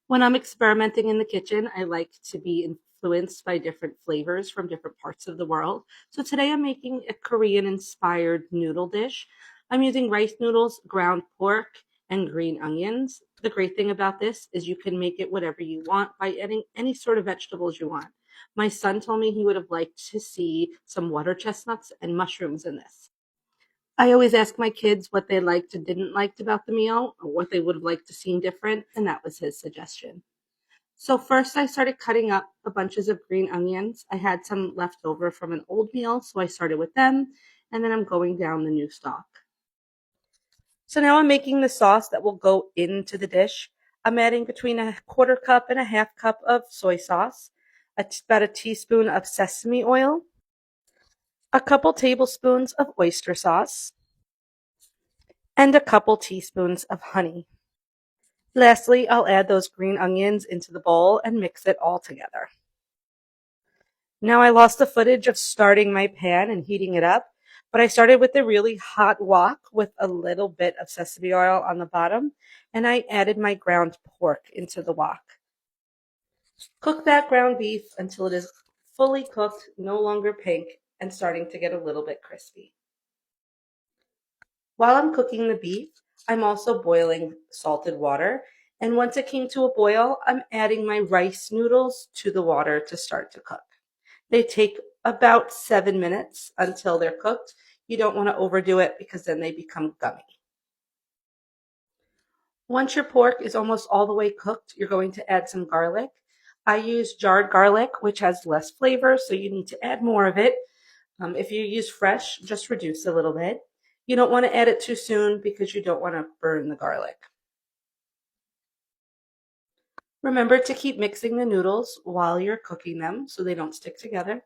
When I'm experimenting in the kitchen, I like to be influenced by different flavors from different parts of the world. So today I'm making a Korean inspired noodle dish. I'm using rice noodles, ground pork, and green onions. The great thing about this is you can make it whatever you want by adding any sort of vegetables you want. My son told me he would have liked to see some water chestnuts and mushrooms in this. I always ask my kids what they liked and didn't like about the meal or what they would have liked to see different, and that was his suggestion. So first I started cutting up the bunches of green onions. I had some left over from an old meal, so I started with them, and then I'm going down the new stock. So now I'm making the sauce that will go into the dish. I'm adding between a quarter cup and a half cup of soy sauce, about a teaspoon of sesame oil, a couple tablespoons of oyster sauce, and a couple teaspoons of honey. Lastly, I'll add those green onions into the bowl and mix it all together. Now I lost the footage of starting my pan and heating it up, but I started with a really hot wok with a little bit of sesame oil on the bottom, and I added my ground pork into the wok. Cook that ground beef until it is fully cooked, no longer pink, and starting to get a little bit crispy. While I'm cooking the beef, I'm also boiling salted water, and once it came to a boil, I'm adding my rice noodles to the water to start to cook. They take about 7 minutes until they're cooked. You don't want to overdo it because then they become gummy. Once your pork is almost all the way cooked, you're going to add some garlic. I use jarred garlic, which has less flavor, so you need to add more of it. If you use fresh, just reduce a little bit. You don't want to add it too soon because you don't want to burn the garlic. Remember to keep mixing the noodles while you're cooking them so they don't stick together.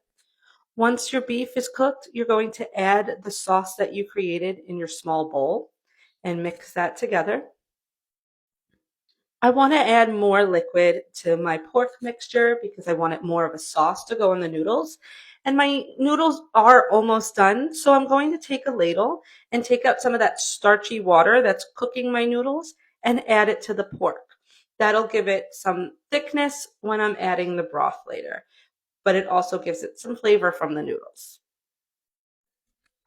Once your beef is cooked, you're going to add the sauce that you created in your small bowl and mix that together. I want to add more liquid to my pork mixture because I want it more of a sauce to go in the noodles. And my noodles are almost done, so I'm going to take a ladle and take out some of that starchy water that's cooking my noodles and add it to the pork. That'll give it some thickness when I'm adding the broth later, but it also gives it some flavor from the noodles.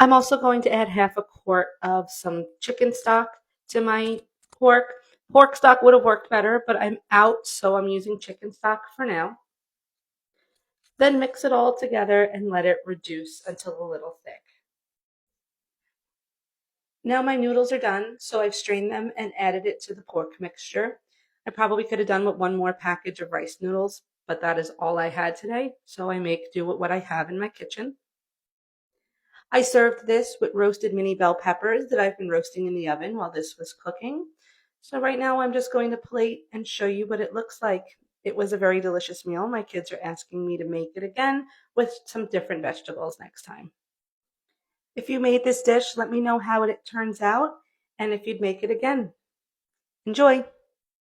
I'm also going to add half a quart of some chicken stock to my pork. Pork stock would have worked better, but I'm out, so I'm using chicken stock for now. Then mix it all together and let it reduce until a little thick. Now my noodles are done, so I've strained them and added it to the pork mixture. I probably could have done with one more package of rice noodles, but that is all I had today, so I make do with what I have in my kitchen. I served this with roasted mini bell peppers that I've been roasting in the oven while this was cooking. So right now I'm just going to plate and show you what it looks like. It was a very delicious meal. My kids are asking me to make it again with some different vegetables next time. If you made this dish, let me know how it turns out and if you'd make it again. Enjoy!